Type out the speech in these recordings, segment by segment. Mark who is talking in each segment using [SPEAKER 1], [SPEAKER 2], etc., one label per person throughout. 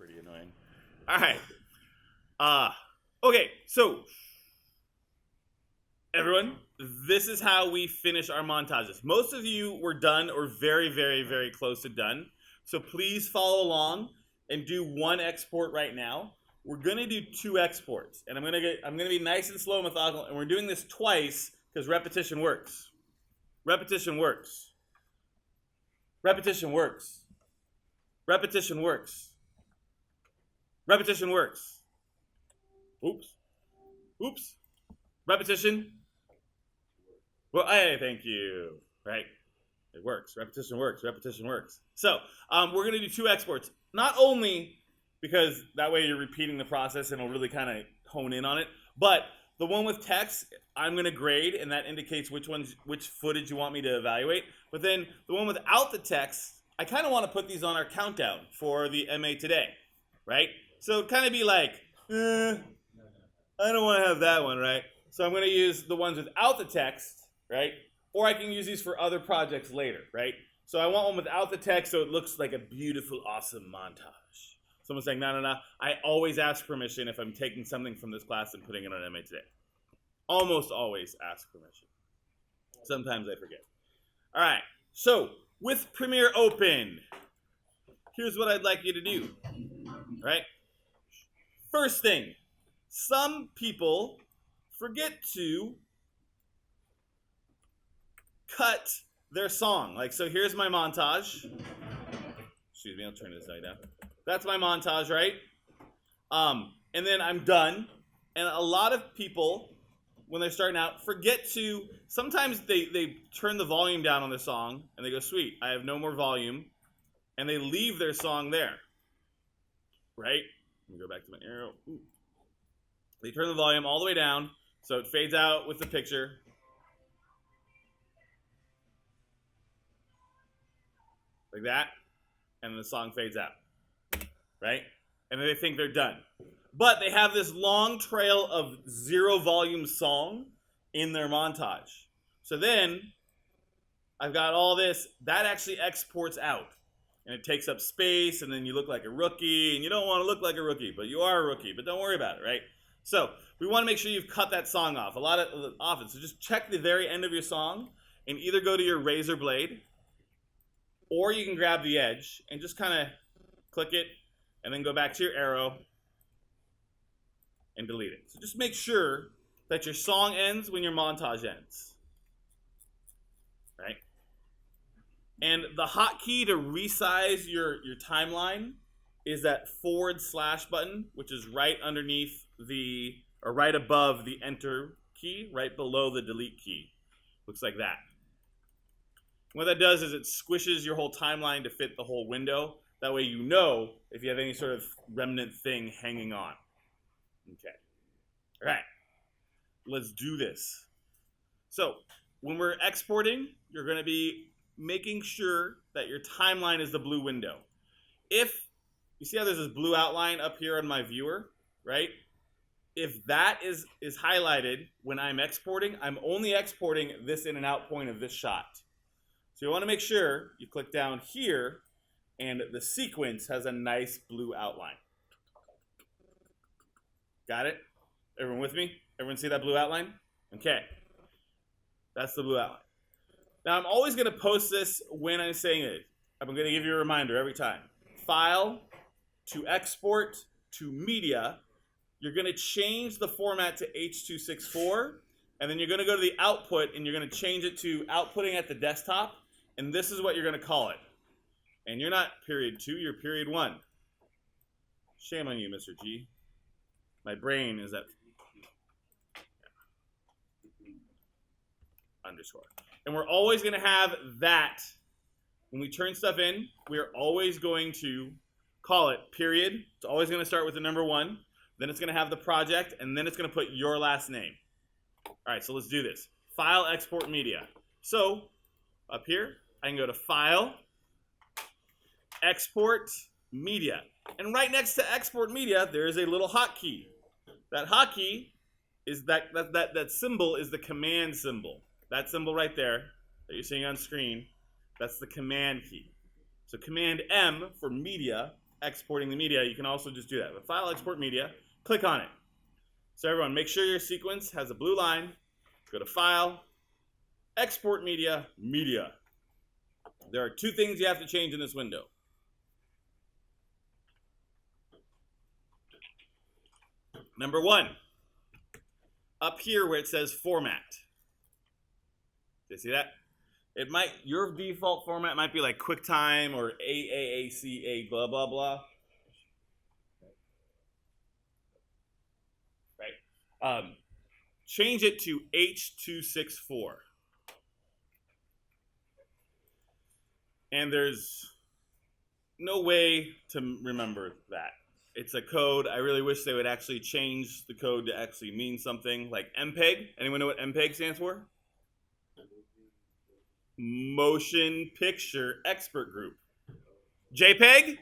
[SPEAKER 1] pretty annoying. All right. Okay, so everyone, this is how we finish our montages. Most of you were done or very, very, very close to done. So please follow along and do one export right now. We're gonna do 2 exports, and I'm gonna be nice and slow and methodical, and we're doing this twice because repetition works. Repetition works. Repetition works. Repetition works. Repetition works. Oops. Oops. Repetition. Well, hey, thank you. Right? It works. Repetition works. Repetition works. So we're going to do 2 exports. Not only because that way you're repeating the process and it'll really kind of hone in on it, but the one with text, I'm going to grade, and that indicates which footage you want me to evaluate. But then the one without the text, I kind of want to put these on our countdown for the MA today, right? So kind of be like, I don't want to have that one, right? So I'm going to use the ones without the text, right? Or I can use these for other projects later, right? So I want one without the text so it looks like a beautiful, awesome montage. Someone's saying, no. I always ask permission if I'm taking something from this class and putting it on MA today. Almost always ask permission. Sometimes I forget. All right, so with Premiere open, here's what I'd like you to do, right? First thing, some people forget to cut their song. Like, so here's my montage. Excuse me, I'll turn this side down. That's my montage, right? And then I'm done. And a lot of people, when they're starting out, forget to, sometimes they turn the volume down on their song, and they go, sweet, I have no more volume, and they leave their song there, right? Let me go back to my arrow. Ooh. They turn the volume all the way down, so it fades out with the picture. Like that, and the song fades out, right? And then they think they're done. But they have this long trail of 0 volume song in their montage. So then, I've got all this, that actually exports out. And it takes up space, and then you look like a rookie, and you don't want to look like a rookie, but you are a rookie, but don't worry about it, right? So, we want to make sure you've cut that song off. Often, so just check the very end of your song, and either go to your razor blade, or you can grab the edge, and just kind of click it, and then go back to your arrow, and delete it. So just make sure that your song ends when your montage ends, right? And the hotkey to resize your timeline is that / button, which is right underneath or right above the enter key, right below the delete key. Looks like that. What that does is it squishes your whole timeline to fit the whole window. That way you know if you have any sort of remnant thing hanging on. Okay. All right. Let's do this. So when we're exporting, you're going to be making sure that your timeline is the blue window. If you see how there's this blue outline up here on my viewer, right? If that is highlighted when I'm exporting, I'm only exporting this in and out point of this shot. So you want to make sure you click down here and the sequence has a nice blue outline. Got it? Everyone with me? Everyone see that blue outline? Okay. That's the blue outline. Now I'm always going to post this when I'm saying it. I'm going to give you a reminder every time. File to export to media. You're going to change the format to H.264, and then you're going to go to the output and you're going to change it to outputting at the desktop, and this is what you're going to call it. And you're not period 2, you're period 1. Shame on you, Mr. G. My brain is at underscore. And we're always going to have that. When we turn stuff in, we're always going to call it period. It's always going to start with the number 1. Then it's going to have the project, and then it's going to put your last name. All right, so let's do this. File, export media. So up here, I can go to File, Export Media. And right next to Export Media, there is a little hotkey. That hotkey is that symbol is the command symbol. That symbol right there that you're seeing on screen, that's the command key. So Command M for media exporting the media, you can also just do that. But file, export media, click on it. So everyone, make sure your sequence has a blue line. Go to file, export media, media. There are two things you have to change in this window. Number one, up here where it says format. Do you see that? Your default format might be like QuickTime or AAACA blah blah blah. Right? Change it to H.264. And there's no way to remember that. It's a code. I really wish they would actually change the code to actually mean something like MPEG. Anyone know what MPEG stands for? Motion Picture Expert Group. JPEG?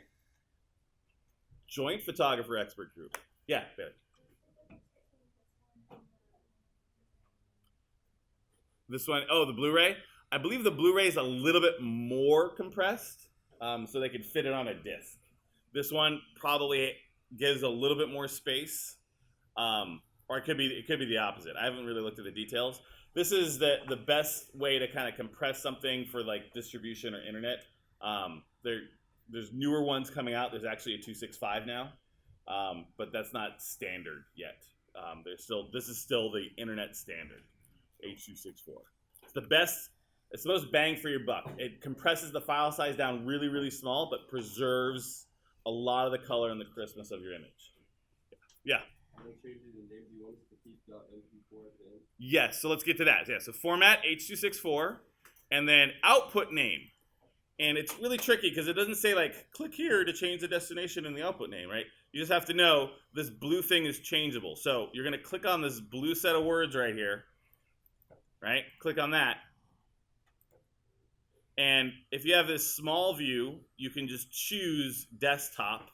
[SPEAKER 1] Joint Photographer Expert Group. Yeah, Bailey. This one, oh, the Blu-ray. I believe the Blu-ray is a little bit more compressed, so they could fit it on a disc. This one probably gives a little bit more space, or it could be the opposite. I haven't really looked at the details. This is the best way to kind of compress something for like distribution or internet. There's newer ones coming out. There's actually a 265 now, but that's not standard yet. This is still the internet standard, H.264. It's the best. It's the most bang for your buck. It compresses the file size down really, really small, but preserves a lot of the color and the crispness of your image. Yeah. Yes, so let's get to that. Yeah, so format, H.264, and then output name. And it's really tricky because it doesn't say like, click here to change the destination in the output name, right? You just have to know this blue thing is changeable. So you're going to click on this blue set of words right here, right? Click on that. And if you have this small view, you can just choose desktop.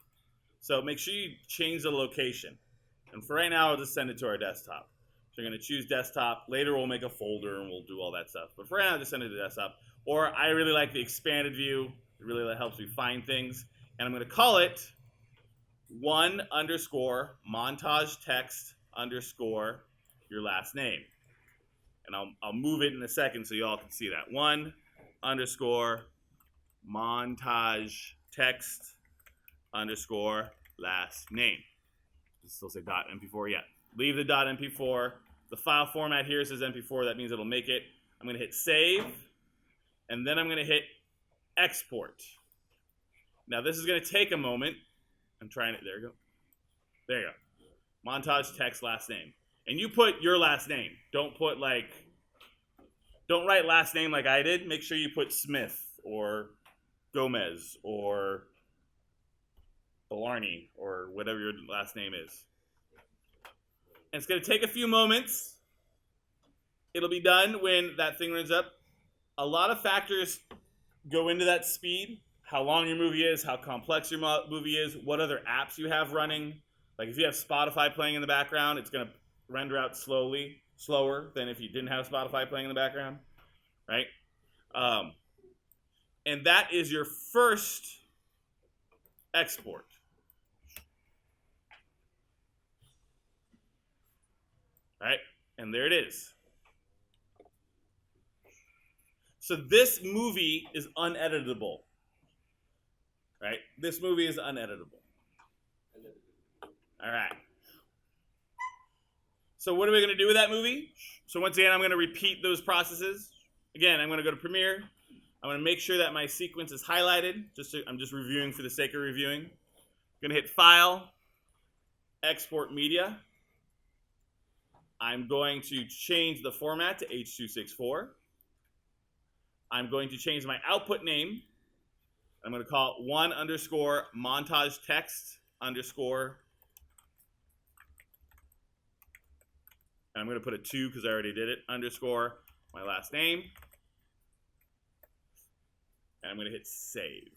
[SPEAKER 1] So make sure you change the location. And for right now, I'll just send it to our desktop. So you're going to choose desktop. Later, we'll make a folder and we'll do all that stuff. But for right now, just send it to desktop. Or I really like the expanded view. It really helps me find things. And I'm going to call it 1_montage text _ your last name. And I'll move it in a second so you all can see that. 1_montage text _ last name. Still say .mp4 yet. Leave the .mp4. The file format here says mp4. That means it'll make it. I'm going to hit save, and then I'm going to hit export. Now this is going to take a moment. I'm trying it. There you go. There you go. Montage text last name. And you put your last name. Don't write last name like I did. Make sure you put Smith or Gomez or Blarney or whatever your last name is. And it's going to take a few moments. It'll be done when that thing runs up. A lot of factors go into that speed. How long your movie is, how complex your movie is, what other apps you have running. Like if you have Spotify playing in the background, it's going to render out slower than if you didn't have Spotify playing in the background, right? And that is your first export. Right? And there it is. So this movie is uneditable. Right? This movie is uneditable. All right. So what are we going to do with that movie? So once again, I'm going to repeat those processes. Again, I'm going to go to Premiere. I'm going to make sure that my sequence is highlighted. I'm just reviewing for the sake of reviewing. I'm going to hit File, Export Media. I'm going to change the format to H.264. I'm going to change my output name. I'm going to call it 1_montage text _ and I'm going to put a 2 because I already did it, _ my last name. And I'm going to hit save.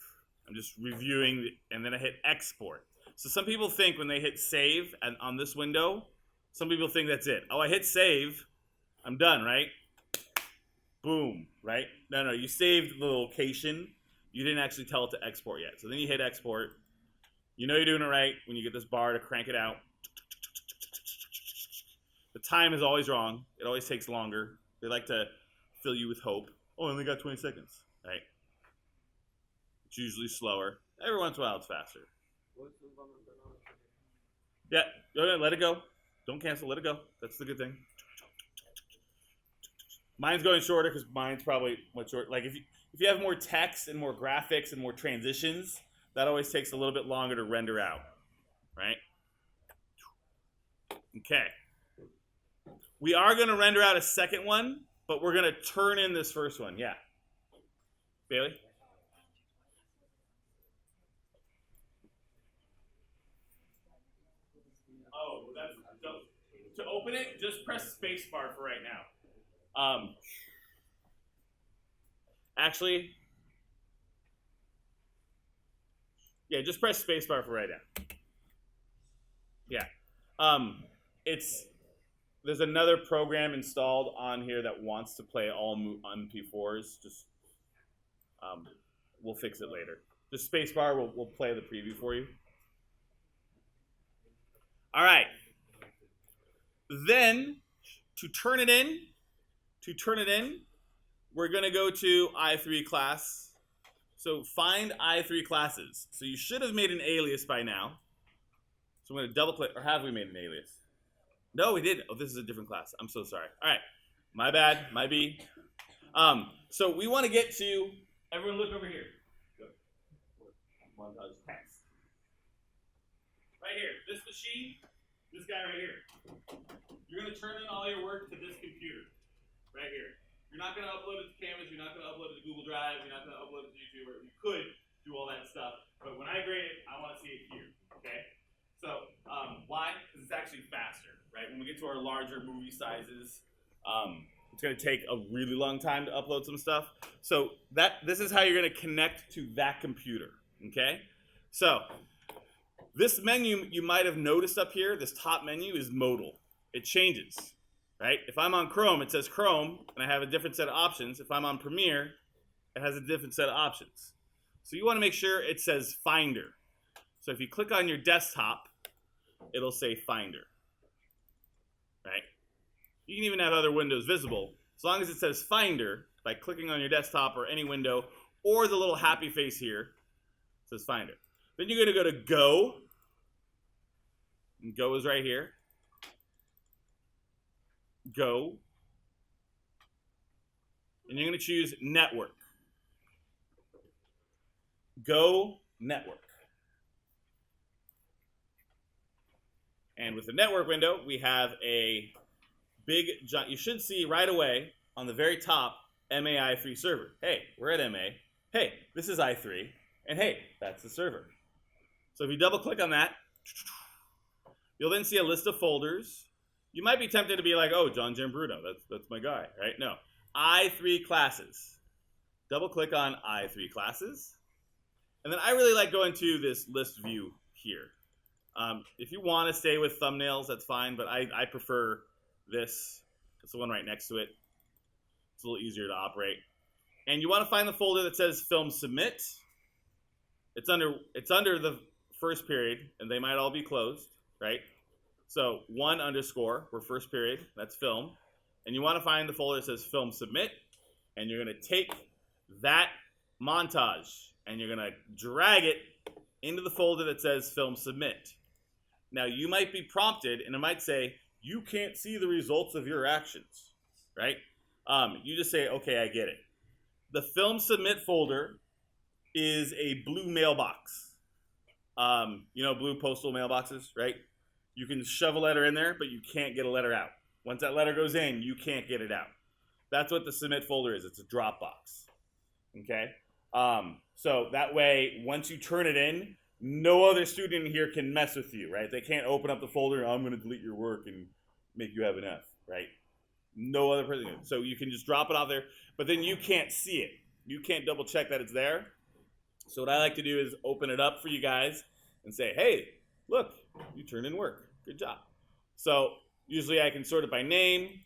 [SPEAKER 1] I'm just reviewing, and then I hit export. So some people think when they hit save and on this window, some people think that's it. Oh, I hit save. I'm done, right? Boom, right? No, you saved the location. You didn't actually tell it to export yet. So then you hit export, You know you're doing it right when you get this bar to crank it out. The time is always wrong. It always takes longer. They like to fill you with hope. Oh, I only got 20 seconds. Right? It's usually slower. Every once in a while, it's faster. Yeah, go ahead, let it go. Don't cancel, let it go. That's the good thing. Mine's going shorter because mine's probably much shorter. Like if you have more text and more graphics and more transitions, that always takes a little bit longer to render out, right? Okay. We are going to render out a second one, but we're going to turn in this first one. Yeah. Bailey? Oh, that's so, to open it, just press spacebar for right now. Actually, yeah, just press spacebar for right now. Yeah. There's another program installed on here that wants to play all MP4s. Just we'll fix it later. Just spacebar, we'll play the preview for you. All right. Then to turn it in, we're gonna go to i3 class. So find i3 classes. So you should have made an alias by now. So I'm gonna double click, or have we made an alias? No, we didn't. Oh, this is a different class. I'm so sorry. All right, my bad, my B. So we want to get to, everyone look over here. Montage text. Right here, this machine, this guy right here. You're gonna turn in all your work to this computer, right here. You're not gonna upload it to Canvas, you're not gonna upload it to Google Drive, you're not gonna upload it to YouTube, or you could do all that stuff, but when I grade it, I wanna see it here, okay? So, why? Because it's actually faster, right? When we get to our larger movie sizes, it's going to take a really long time to upload some stuff. So this is how you're going to connect to that computer, okay? So this menu you might have noticed up here, this top menu is modal. It changes, right? If I'm on Chrome, it says Chrome, and I have a different set of options. If I'm on Premiere, it has a different set of options. So you want to make sure it says Finder. So if you click on your desktop, it'll say Finder, right? You can even have other windows visible. As long as it says Finder, by clicking on your desktop or any window, or the little happy face here, it says Finder. Then you're going to go to Go, and Go is right here. Go, and you're going to choose Network. Go Network. And with the network window, we have a big, you should see right away on the very top, M-A i3 server. Hey, we're at M-A. Hey, this is i3. And hey, that's the server. So if you double click on that, you'll then see a list of folders. You might be tempted to be like, oh, John Giambruno, that's my guy, right? No, i3 classes. Double click on i3 classes. And then I really like going to this list view here. If you want to stay with thumbnails, that's fine, but I prefer this. It's the one right next to it. It's a little easier to operate. And you want to find the folder that says Film Submit. It's under the first period, and they might all be closed, right? So 1_ for first period, that's film. And you want to find the folder that says Film Submit, and you're going to take that montage, and you're going to drag it into the folder that says Film Submit. Now, you might be prompted, and it might say, you can't see the results of your actions, right? You just say, okay, I get it. The Film Submit folder is a blue mailbox. You know, blue postal mailboxes, right? You can shove a letter in there, but you can't get a letter out. Once that letter goes in, you can't get it out. That's what the Submit folder is. It's a Dropbox, okay? So that way, once you turn it in, no other student here can mess with you, right? They can't open up the folder, I'm going to delete your work and make you have an F, right? No other person can. So you can just drop it off there, but then you can't see it. You can't double check that it's there. So what I like to do is open it up for you guys and say, hey, look, you turned in work. Good job. So usually I can sort it by name,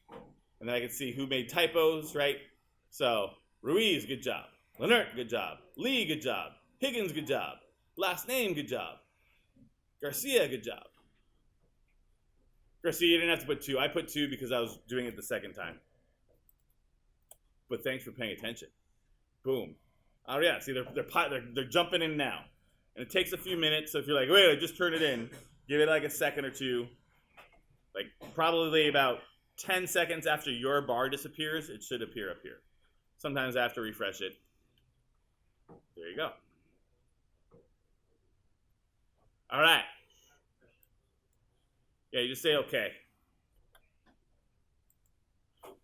[SPEAKER 1] and then I can see who made typos, right? So Ruiz, good job. Leonard, good job. Lee, good job. Higgins, good job. Last name, good job. Garcia, good job. Garcia, you didn't have to put 2. I put 2 because I was doing it the second time. But thanks for paying attention. Boom. Oh yeah, see they're jumping in now. And it takes a few minutes, so if you're like, wait, I just turned it in, give it like a second or two. Like probably about 10 seconds after your bar disappears, it should appear up here. Sometimes I have to refresh it. There you go. All right. Yeah, you just say okay.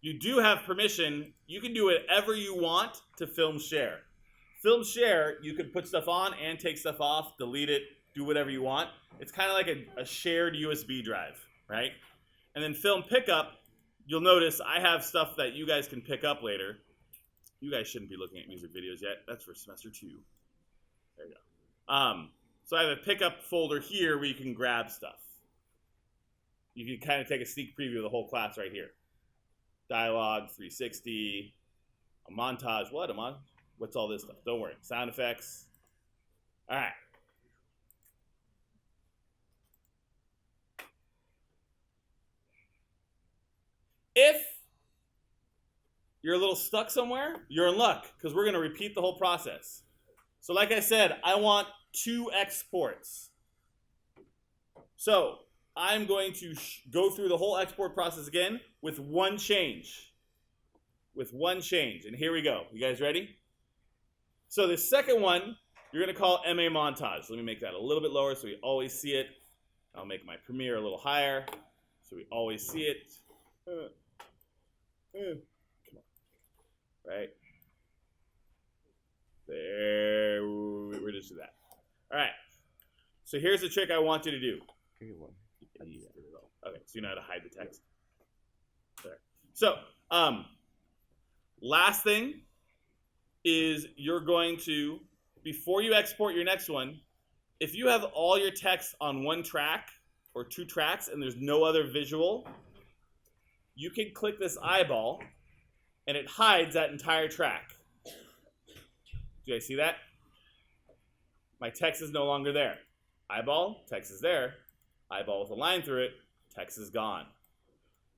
[SPEAKER 1] You do have permission. You can do whatever you want to film share. Film share, you can put stuff on and take stuff off, delete it, do whatever you want. It's kind of like a shared USB drive, right? And then film pickup, you'll notice I have stuff that you guys can pick up later. You guys shouldn't be looking at music videos yet. That's for semester 2. There you go. So I have a pickup folder here where you can grab stuff. You can kind of take a sneak preview of the whole class right here. Dialogue, 360, a montage. What? What's all this stuff? Don't worry. Sound effects. All right. If you're a little stuck somewhere, you're in luck because we're going to repeat the whole process. So like I said, I want 2 exports. So I'm going to go through the whole export process again with 1 change. With 1 change. And here we go. You guys ready? So the second one, you're going to call M-A Montage. Let me make that a little bit lower so we always see it. I'll make my Premiere a little higher so we always see it. Come on. Right? There. We're just do that. All right. So here's the trick I want you to do. Okay, so you know how to hide the text. There. So, last thing is you're going to, before you export your next one, if you have all your text on 1 track or 2 tracks and there's no other visual, you can click this eyeball and it hides that entire track. Do you guys see that? My text is no longer there. Eyeball, text is there. Eyeball with a line through it, text is gone.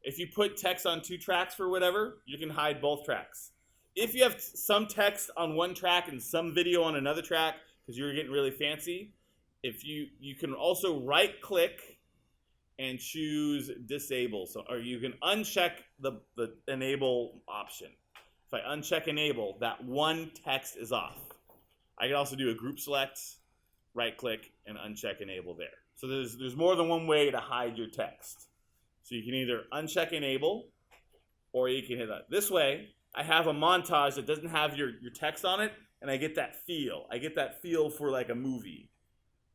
[SPEAKER 1] If you put text on 2 tracks for whatever, you can hide both tracks. If you have some text on 1 track and some video on another track, because you're getting really fancy, if you can also right click and choose disable. So, or you can uncheck the enable option. If I uncheck enable, that 1 text is off. I can also do a group select, right click, and uncheck enable there. So there's more than 1 way to hide your text. So you can either uncheck enable, or you can hit that. This way, I have a montage that doesn't have your text on it, and I get that feel. I get that feel for like a movie,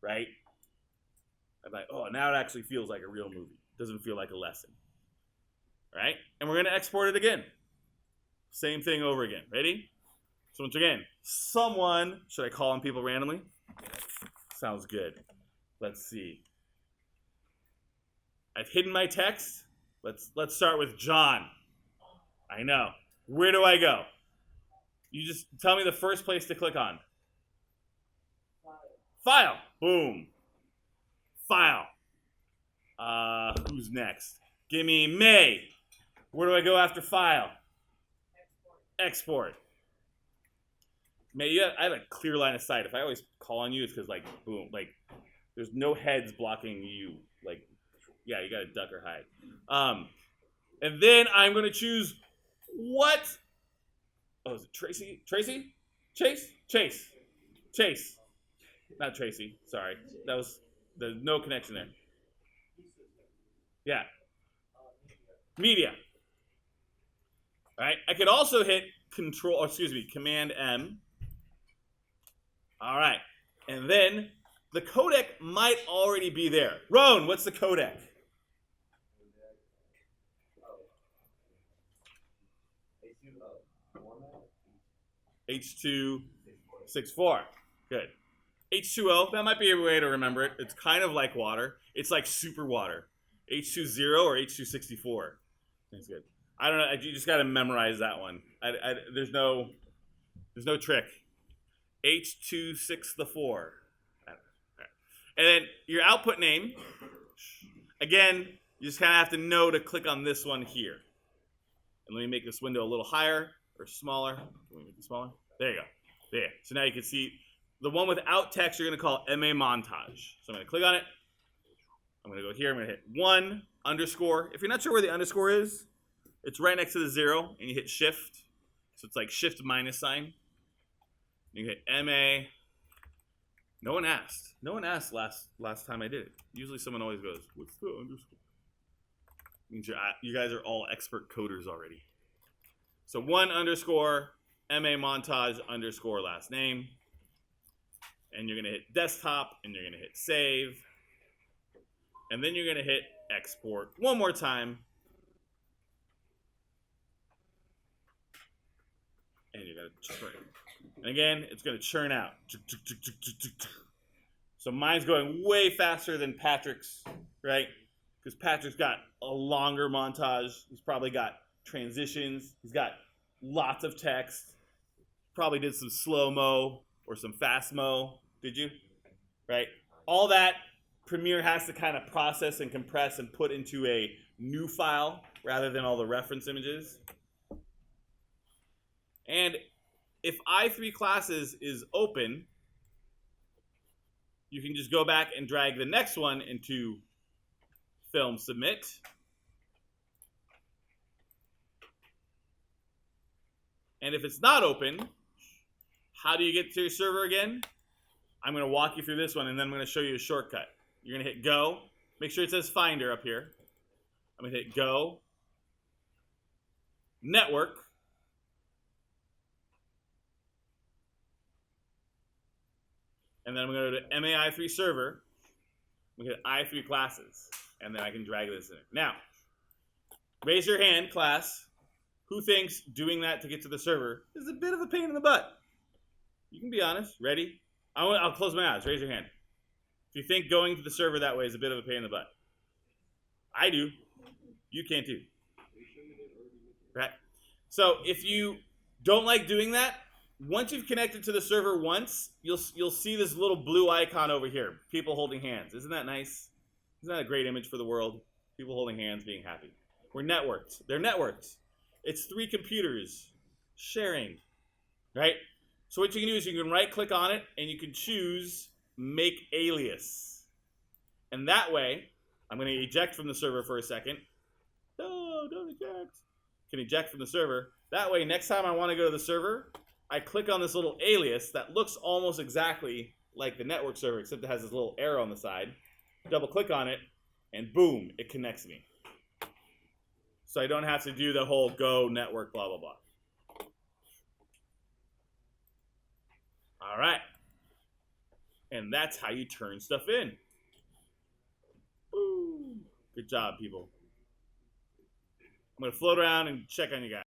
[SPEAKER 1] right? I'm like, oh, now it actually feels like a real movie. It doesn't feel like a lesson, right? And we're going to export it again. Same thing over again. Ready? So once again, someone, should I call on people randomly? Sounds good. Let's see. I've hidden my text. Let's start with John. I know. Where do I go? You just tell me the first place to click on. File. Boom. File. Who's next? Give me May. Where do I go after file? Export. May, I have a clear line of sight. If I always call on you, it's because, like, boom, like, there's no heads blocking you. Like, yeah, you got to duck or hide. And then I'm going to choose what? Oh, is it Tracy? Tracy? Chase? Chase. Chase. Not Tracy. Sorry. There's no connection there. Yeah. Media. All right. I could also hit Command M. All right. And then the codec might already be there. Roan, what's the codec? H264. Good. H2O, that might be a way to remember it. It's kind of like water. It's like super water. H20 or H264. That's good. I don't know. You just got to memorize that one. There's no trick. H264. And then your output name, again, you just kind of have to know to click on this one here. And let me make this window a little higher or smaller. Can we make it smaller? There you go. There. So now you can see the one without text you're going to call M-A Montage. So I'm going to click on it. I'm going to go here. I'm going to hit 1 underscore. If you're not sure where the underscore is, it's right next to the 0, and you hit shift. So it's like shift minus sign. You hit M-A. No one asked. No one asked last time I did it. Usually someone always goes, what's the underscore? Means you guys are all expert coders already. So 1 underscore M-A Montage underscore last name. And you're going to hit desktop, and you're going to hit save. And then you're going to hit export one more time. And you're going to churn. And again, it's going to churn out. So mine's going way faster than Patrick's, right? Because Patrick's got a longer montage. He's probably got transitions. He's got lots of text. Probably did some slow-mo or some fast-mo. Did you? Right? All that Premiere has to kind of process and compress and put into a new file rather than all the reference images. And if i3 classes is open, you can just go back and drag the next one into Film Submit. And if it's not open, how do you get to your server again? I'm going to walk you through this one, and then I'm going to show you a shortcut. You're going to hit Go. Make sure it says Finder up here. I'm going to hit Go. Network. And then I'm going to go to MAI3 server. I'm going to hit i3 classes. And then I can drag this in. Now, raise your hand, class. Who thinks doing that to get to the server is a bit of a pain in the butt? You can be honest. Ready? I'll close my eyes. Raise your hand. If you think going to the server that way is a bit of a pain in the butt. I do. You can too. Right? So if you don't like doing that, once you've connected to the server once, you'll see this little blue icon over here. People holding hands. Isn't that nice? Isn't that a great image for the world? People holding hands, being happy. We're networked. They're networked. It's 3 computers sharing, right? So what you can do is you can right-click on it, and you can choose Make Alias. And that way, I'm going to eject from the server for a second. No, don't eject. Can eject from the server. That way, next time I want to go to the server, I click on this little alias that looks almost exactly like the network server, except it has this little arrow on the side. Double-click on it, and boom, it connects me. So I don't have to do the whole go network blah, blah, blah. All right. And that's how you turn stuff in. Woo. Good job, people. I'm going to float around and check on you guys.